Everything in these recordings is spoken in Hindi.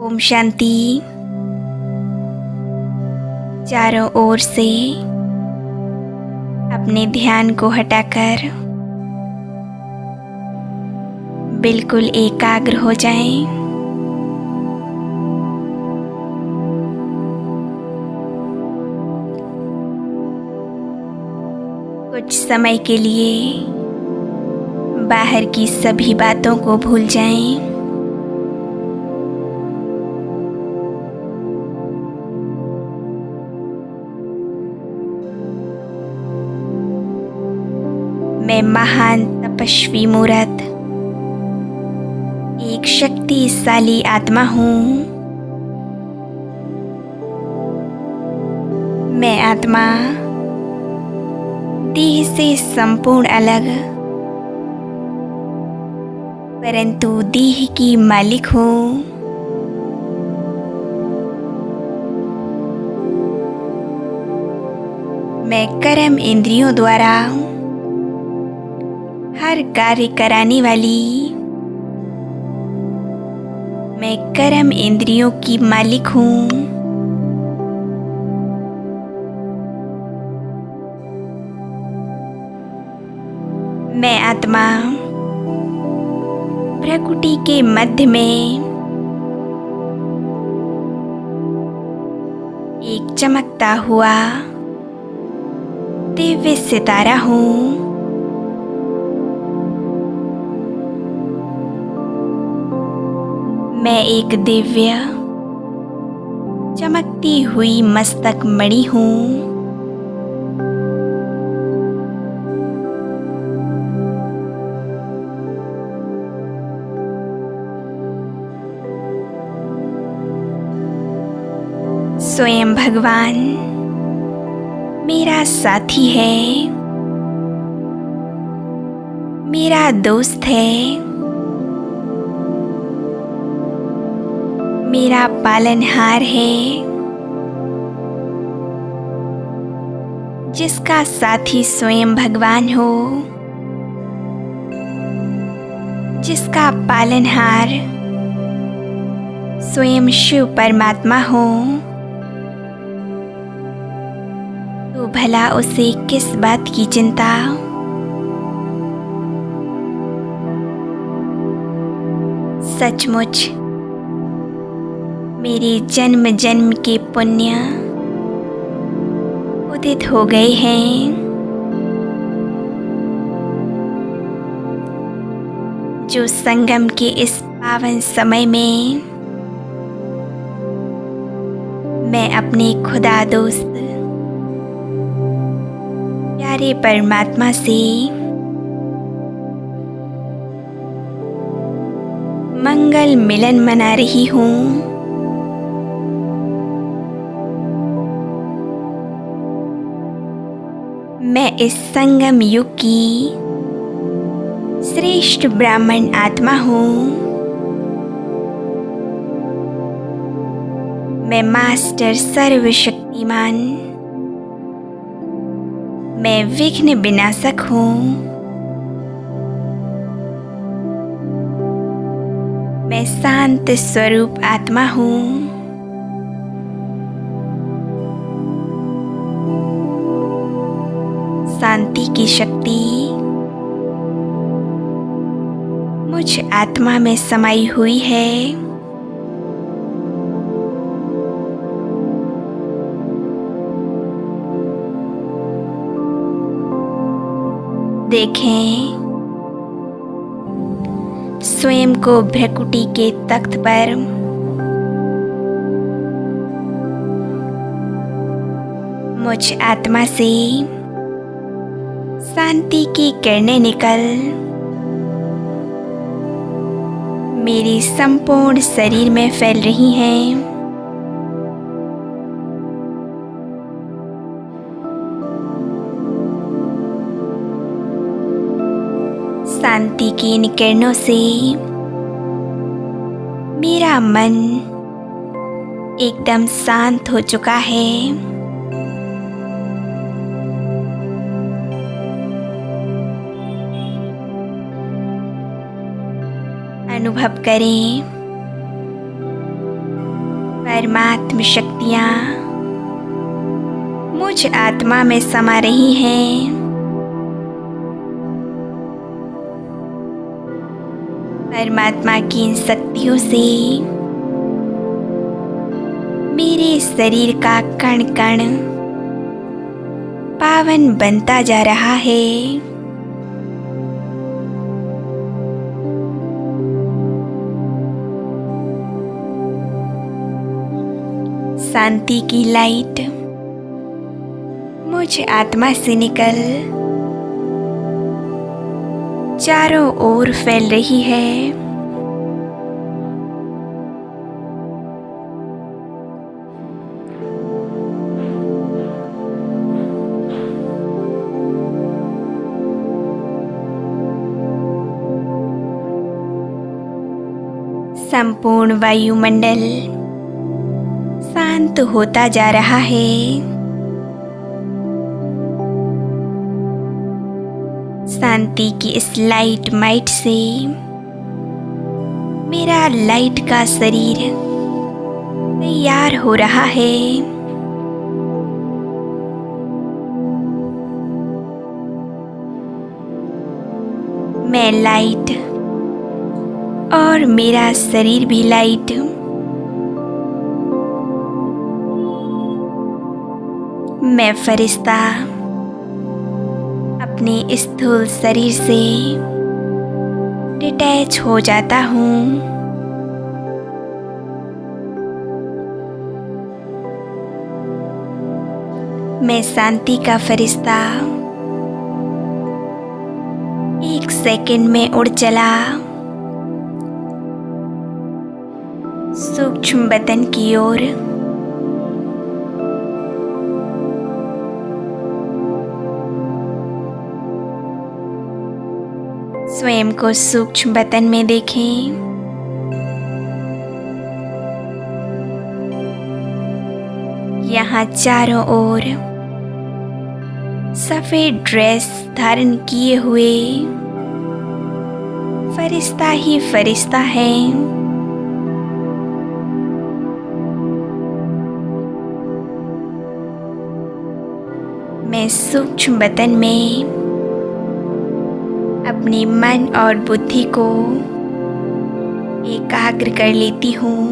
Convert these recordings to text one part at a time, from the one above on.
ओम शांति। चारों ओर से अपने ध्यान को हटाकर बिल्कुल एकाग्र हो जाएं। कुछ समय के लिए बाहर की सभी बातों को भूल जाएं। मैं महान तपस्वी मूर्त एक शक्तिशाली आत्मा हूँ। मैं आत्मा देह से संपूर्ण अलग परंतु देह की मालिक हूँ। मैं कर्म इंद्रियों द्वारा हर कार्य कराने वाली मैं कर्म इंद्रियों की मालिक हूँ। मैं आत्मा प्रकृति के मध्य में एक चमकता हुआ दिव्य सितारा हूँ। मैं एक दिव्य चमकती हुई मस्तक मणि हूँ। स्वयं भगवान मेरा साथी है, मेरा दोस्त है, मेरा पालनहार है। जिसका साथी स्वयं भगवान हो, जिसका पालनहार स्वयं शिव परमात्मा हो, तो भला उसे किस बात की चिंता। सचमुच मेरे जन्म जन्म के पुण्य उदित हो गए हैं। जो संगम के इस पावन समय में मैं अपने खुदा दोस्त प्यारे परमात्मा से मंगल मिलन मना रही हूँ। मैं इस संगम युग की श्रेष्ठ ब्राह्मण आत्मा हूँ। मैं मास्टर सर्वशक्तिमान, मैं विघ्न विनाशक हूँ। मैं शांत स्वरूप आत्मा हूँ। शांति की शक्ति मुझ आत्मा में समाई हुई है। देखें, स्वयं को भ्रकुटी के तख्त पर मुझ आत्मा से शांति की किरणें निकल मेरे संपूर्ण शरीर में फैल रही हैं। शांति की इन किरणों से मेरा मन एकदम शांत हो चुका है। अनुभव करें परमात्म शक्तियाँ मुझ आत्मा में समा रही हैं। परमात्मा की इन शक्तियों से मेरे शरीर का कण कण पावन बनता जा रहा है। शांति की लाइट मुझ आत्मा से निकल चारों ओर फैल रही है। संपूर्ण वायुमंडल शांत होता जा रहा है। शांति की इस लाइट माइट से मेरा लाइट का शरीर तैयार हो रहा है। मैं लाइट और मेरा शरीर भी लाइट मैं फरिश्ता अपने स्थूल शरीर से डिटैच हो जाता हूँ। मैं शांति का फरिश्ता एक सेकंड में उड़ चला सूक्ष्म बदन की ओर। स्वयं को सूक्ष्म बदन में देखें। यहाँ चारों ओर सफेद ड्रेस धारण किए हुए फरिश्ता ही फरिश्ता है। मैं सूक्ष्म बदन में अपने मन और बुद्धि को एकाग्र कर लेती हूँ।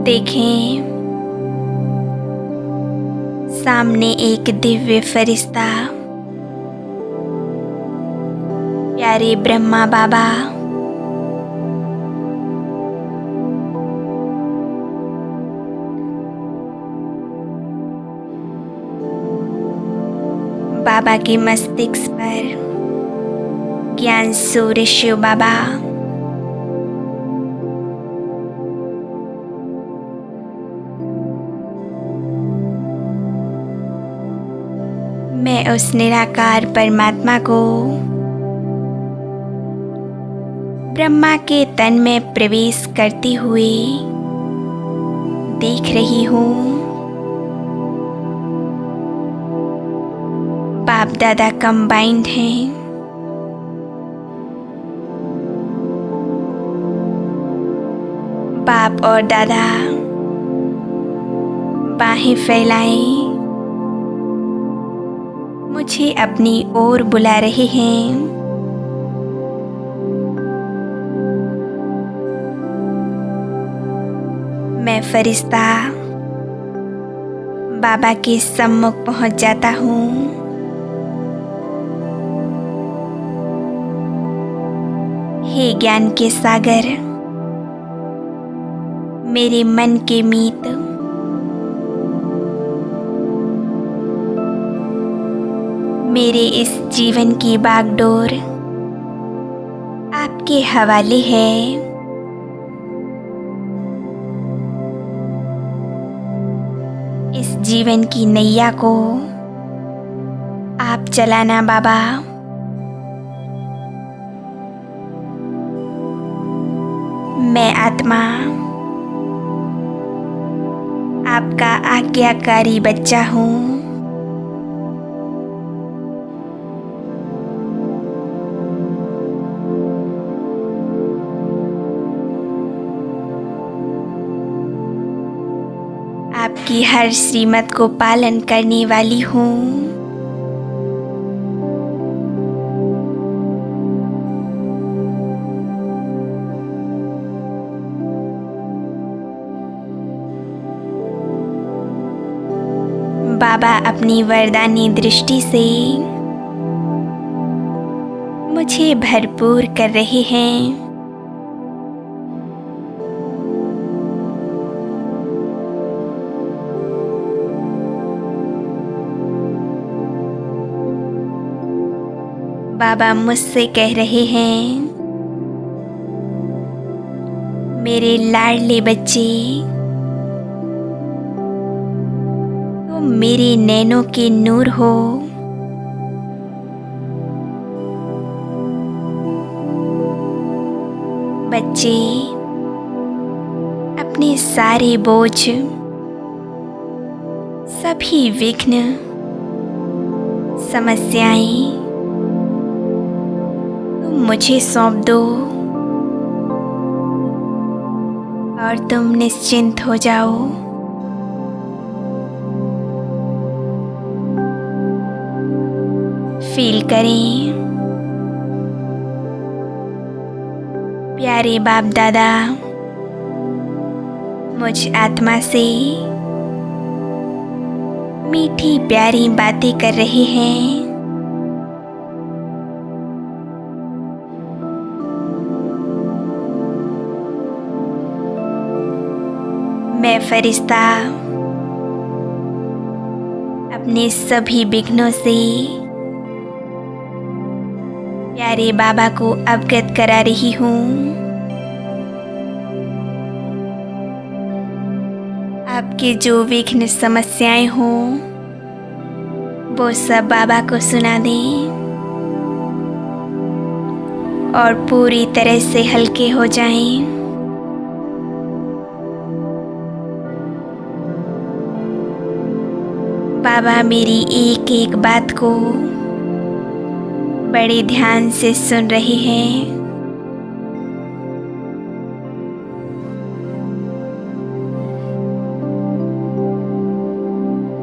देखें, सामने एक दिव्य फरिश्ता प्यारे ब्रह्मा बाबा बाबा के मस्तिष्क पर ज्ञान सूर्य शिव बाबा मैं उस निराकार परमात्मा को ब्रह्मा के तन में प्रवेश करते हुए देख रही हूँ। बाप दादा कंबाइंड हैं। बाप और दादा बाहें फैलाएं मुझे अपनी ओर बुला रहे हैं। मैं फरिश्ता बाबा के सम्मुख पहुंच जाता हूँ। हे ज्ञान के सागर, मेरे मन के मीत, मेरे इस जीवन की बागडोर आपके हवाले है। इस जीवन की नैया को आप चलाना बाबा। मैं आत्मा आपका आज्ञाकारी बच्चा हूँ। की हर श्रीमत को पालन करने वाली हूँ। बाबा अपनी वरदानी दृष्टि से मुझे भरपूर कर रहे हैं। बाबा मुझसे कह रहे हैं, मेरे लाडले बच्चे, तुम मेरे नैनों के नूर हो। बच्चे अपने सारे बोझ, सभी विघ्न, समस्याएं तुम मुझे सौंप दो और तुम निश्चिंत हो जाओ। फील करें, प्यारे बाप दादा मुझ आत्मा से मीठी प्यारी बातें कर रहे हैं। मैं फरिश्ता अपने सभी विघ्नों से प्यारे बाबा को अवगत करा रही हूँ। आपके जो विघ्न समस्याएं हों वो सब बाबा को सुना दें और पूरी तरह से हल्के हो जाएं। बाबा मेरी एक एक बात को बड़े ध्यान से सुन रहे हैं।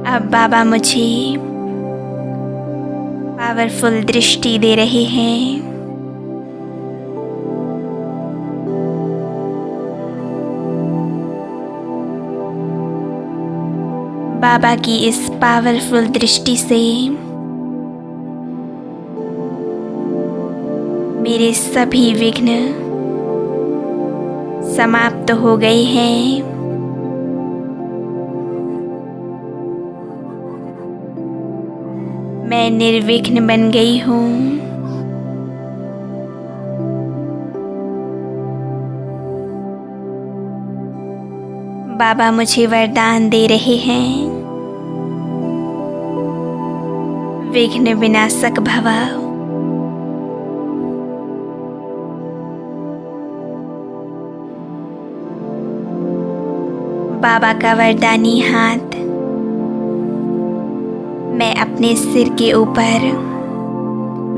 अब बाबा मुझे पावरफुल दृष्टि दे रहे हैं। बाबा की इस पावरफुल दृष्टि से मेरे सभी विघ्न समाप्त हो गए हैं। मैं निर्विघ्न बन गई हूँ। बाबा मुझे वरदान दे रहे हैं, विघ्न विनाशक भव। बाबा का वरदानी हाथ मैं अपने सिर के ऊपर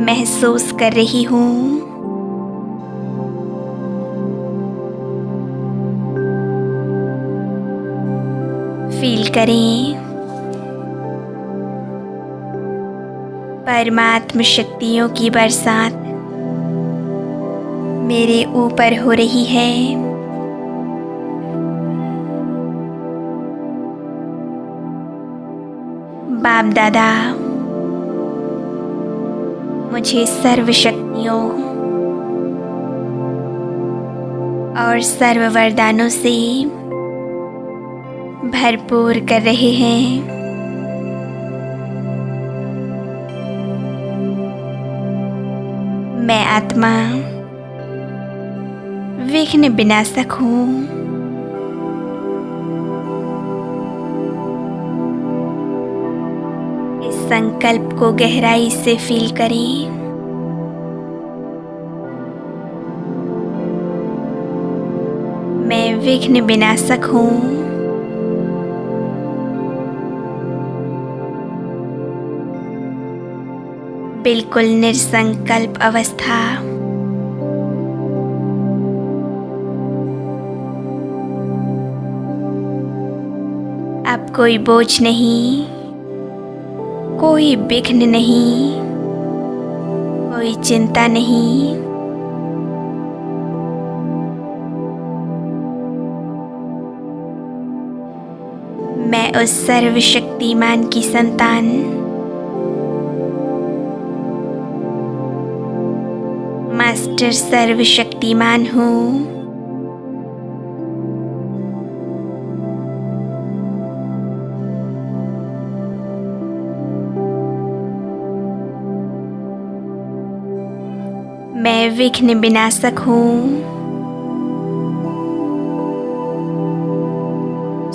महसूस कर रही हूँ। फील करें, परमात्म शक्तियों की बरसात मेरे ऊपर हो रही है। बाप दादा मुझे सर्व शक्तियों और सर्व वरदानों से भरपूर कर रहे हैं। मैं आत्मा विघ्न विनाशक हूँ। इस संकल्प को गहराई से फील करें। मैं विघ्न विनाशक हूँ। बिल्कुल निसंकल्प अवस्था। अब कोई बोझ नहीं, कोई विघ्न नहीं, कोई चिंता नहीं। मैं उस सर्वशक्तिमान की संतान मास्टर सर्वशक्तिमान हूँ। मैं विघ्न विनाशक हूँ।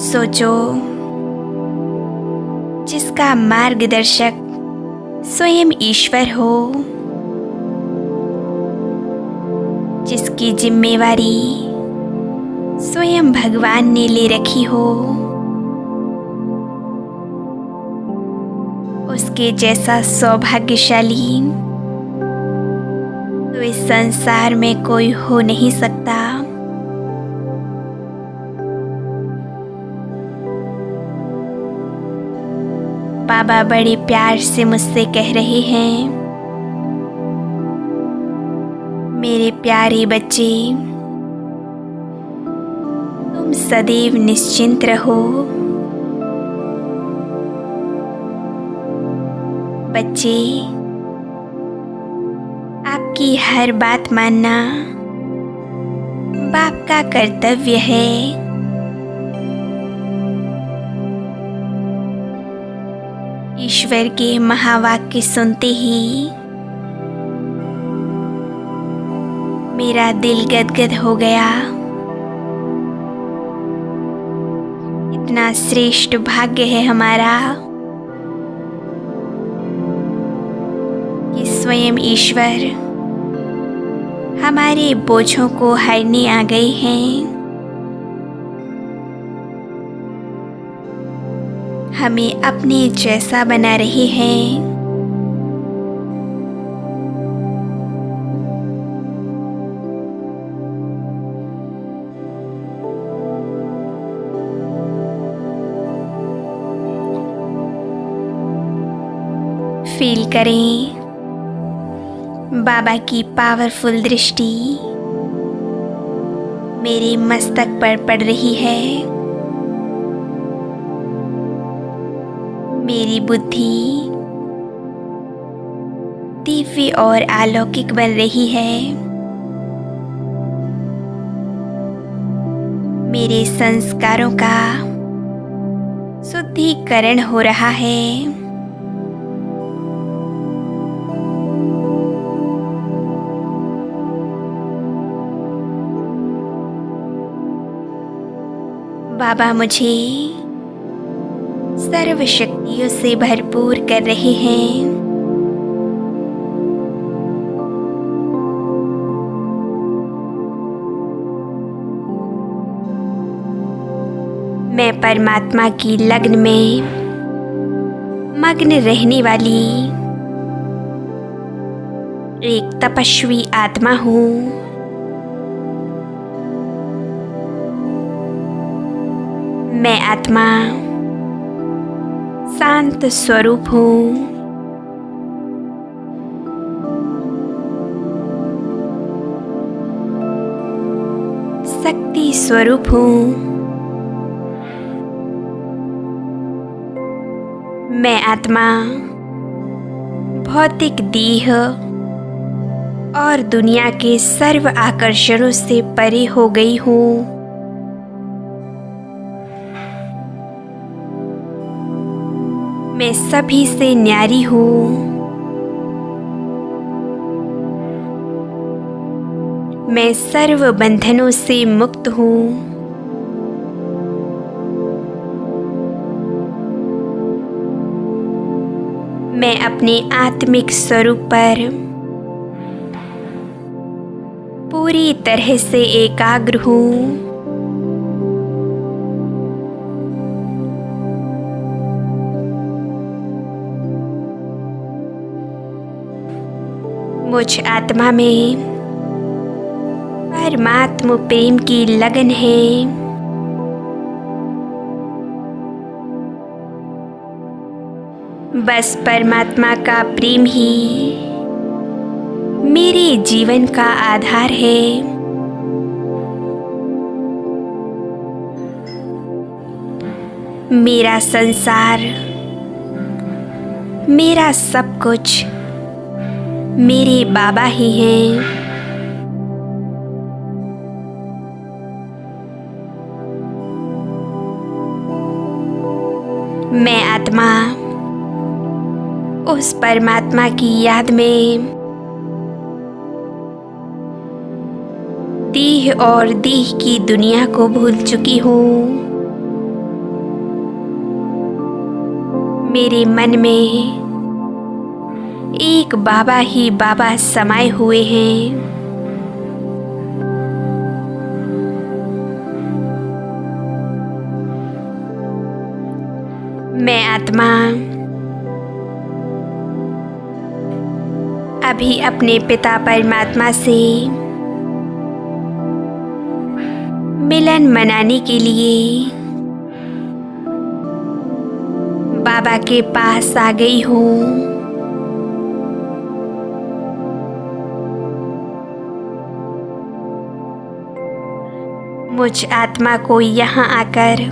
सोचो, जिसका मार्गदर्शक स्वयं ईश्वर हो, जिसकी जिम्मेवारी स्वयं भगवान ने ले रखी हो, उसके जैसा सौभाग्यशाली तो इस संसार में कोई हो नहीं सकता। बाबा बड़े प्यार से मुझसे कह रहे हैं, मेरे प्यारे बच्चे, तुम सदैव निश्चिंत रहो। बच्चे, आपकी हर बात मानना बाप का कर्तव्य है। ईश्वर के महावाक्य सुनते ही मेरा दिल गदगद हो गया। इतना श्रेष्ठ भाग्य है हमारा कि स्वयं ईश्वर हमारे बोझों को हरने आ गए हैं। हमें अपने जैसा बना रहे हैं। फील करें बाबा की पावरफुल दृष्टि मेरे मस्तक पर पड़ रही है। मेरी बुद्धि दिव्य और अलौकिक बन रही है। मेरे संस्कारों का शुद्धिकरण हो रहा है। बाबा मुझे सर्व शक्तियों से भरपूर कर रहे हैं। मैं परमात्मा की लगन में मग्न रहने वाली एक तपस्वी आत्मा हूँ। मैं आत्मा शांत स्वरूप हूँ। शक्ति स्वरूप हूँ। मैं आत्मा भौतिक देह और दुनिया के सर्व आकर्षणों से परे हो गई हूँ। मैं सभी से न्यारी हूँ। मैं सर्व बंधनों से मुक्त हूँ। मैं अपने आत्मिक स्वरूप पर पूरी तरह से एकाग्र हूँ। मुझ आत्मा में परमात्मा प्रेम की लगन है। बस परमात्मा का प्रेम ही मेरे जीवन का आधार है। मेरा संसार, मेरा सब कुछ मेरे बाबा ही हैं। मैं आत्मा उस परमात्मा की याद में देह और देह की दुनिया को भूल चुकी हूँ। मेरे मन में एक बाबा ही बाबा समाये हुए हैं। मैं आत्मा अभी अपने पिता परमात्मा से मिलन मनाने के लिए बाबा के पास आ गई हूँ। मुझ आत्मा को यहाँ आकर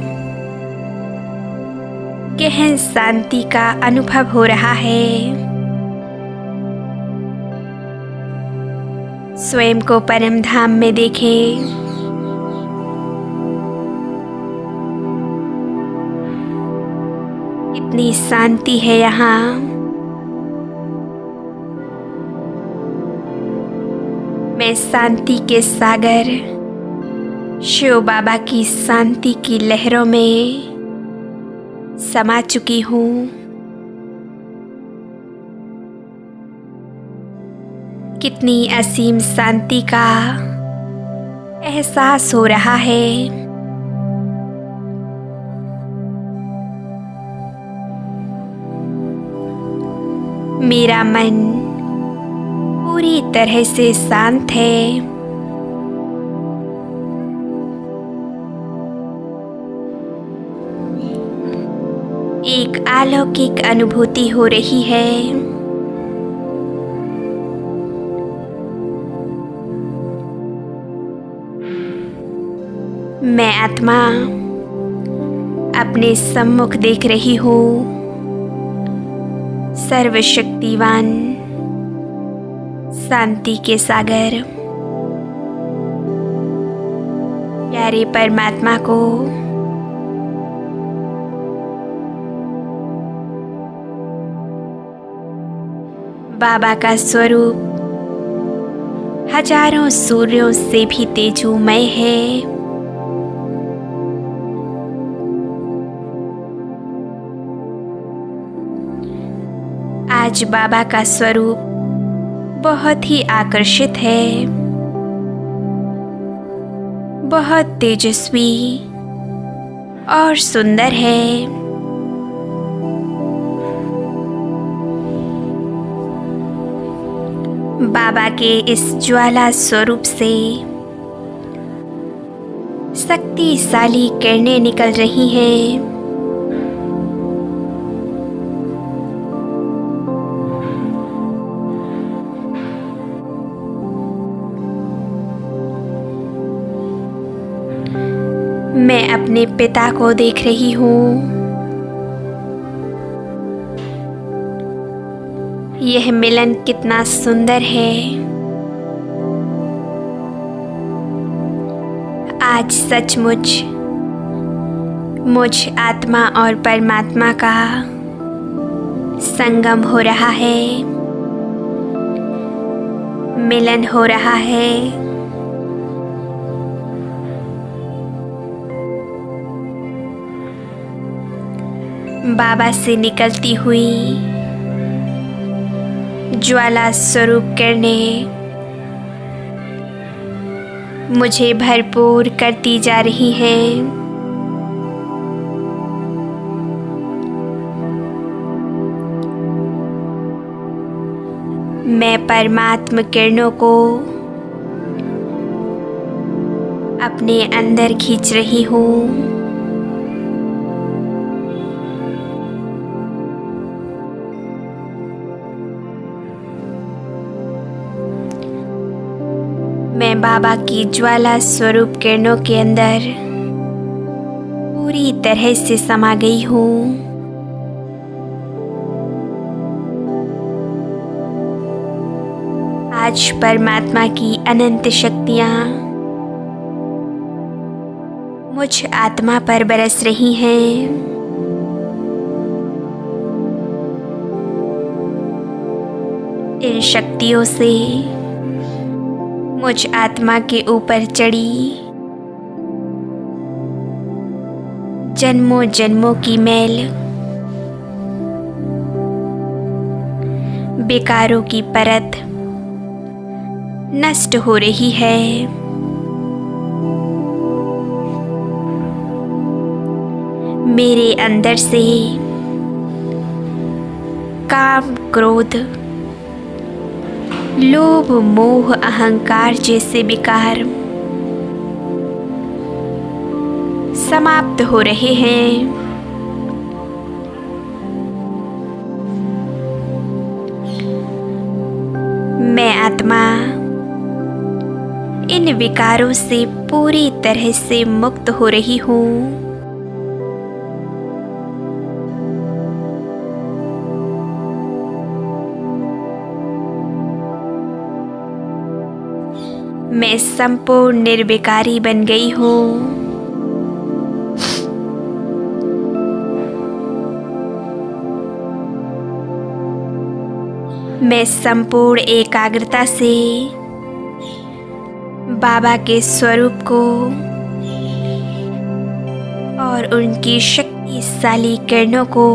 गहन शांति का अनुभव हो रहा है। स्वयं को परम धाम में देखें। कितनी शांति है यहाँ। मैं शांति के सागर शिव बाबा की शांति की लहरों में समा चुकी हूँ। कितनी असीम शांति का एहसास हो रहा है। मेरा मन पूरी तरह से शांत है। एक अलौकिक अनुभूति हो रही है। मैं आत्मा अपने सम्मुख देख रही हूँ सर्वशक्तिवान शांति के सागर प्यारे परमात्मा को बाबा का स्वरूप हजारों सूर्यों से भी तेजोमय है। आज बाबा का स्वरूप बहुत ही आकर्षित है, बहुत तेजस्वी और सुंदर है। बाबा के इस ज्वाला स्वरूप से शक्तिशाली किरणें निकल रही हैं। मैं अपने पिता को देख रही हूँ। यह मिलन कितना सुंदर है। आज सचमुच मुझ आत्मा और परमात्मा का संगम हो रहा है, मिलन हो रहा है। बाबा से निकलती हुई ज्वाला स्वरूप किरणें मुझे भरपूर करती जा रही हैं। मैं परमात्म किरणों को अपने अंदर खींच रही हूँ। मैं बाबा की ज्वाला स्वरूप किरणों के अंदर पूरी तरह से समा गई हूँ। आज परमात्मा की अनंत शक्तियाँ मुझ आत्मा पर बरस रही हैं। इन शक्तियों से मुझ आत्मा के ऊपर चढ़ी जन्मों जन्मों की मैल, बेकारों की परत नष्ट हो रही है। मेरे अंदर से काम, क्रोध, लोभ, मोह, अहंकार जैसे विकार समाप्त हो रहे हैं। मैं आत्मा इन विकारों से पूरी तरह से मुक्त हो रही हूँ। मैं संपूर्ण निर्विकारी बन गई हूँ। मैं संपूर्ण एकाग्रता से बाबा के स्वरूप को और उनकी शक्तिशाली किरणों को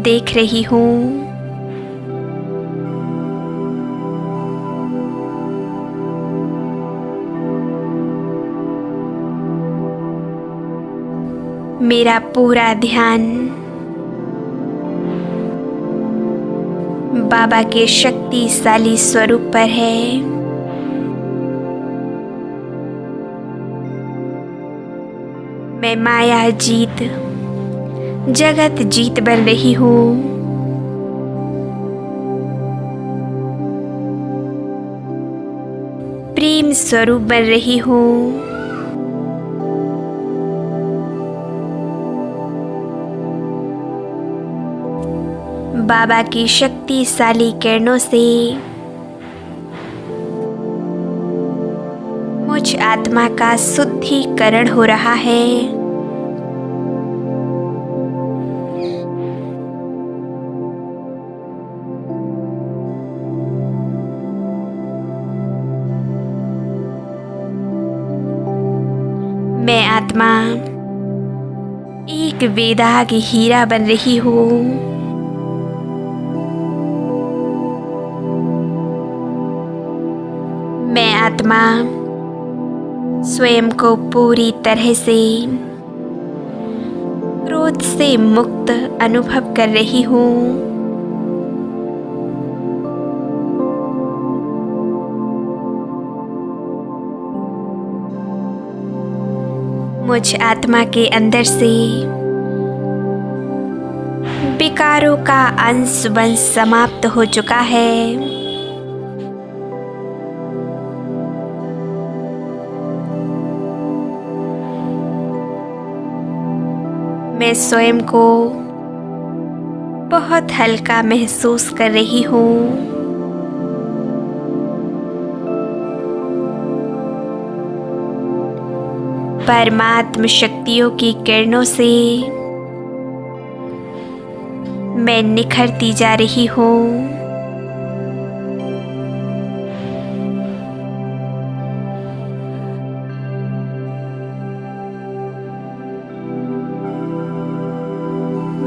देख रही हूँ। मेरा पूरा ध्यान बाबा के शक्तिशाली स्वरूप पर है। मैं माया जीत, जगत जीत बन रही हूँ। प्रेम स्वरूप बन रही हूँ। बाबा की शक्तिशाली किरणों से मुझ आत्मा का शुद्धिकरण हो रहा है। मैं आत्मा एक वेदाग हीरा बन रही हूँ। मैं आत्मा स्वयं को पूरी तरह से क्रोध से मुक्त अनुभव कर रही हूँ। मुझ आत्मा के अंदर से विकारों का अंश वंश समाप्त हो चुका है। मैं स्वयं को बहुत हल्का महसूस कर रही हूँ। परमात्म शक्तियों की किरणों से मैं निखरती जा रही हूँ।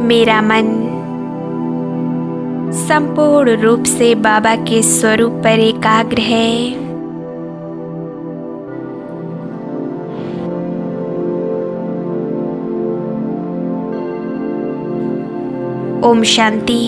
मेरा मन संपूर्ण रूप से बाबा के स्वरूप पर एकाग्र है। ओम शांति।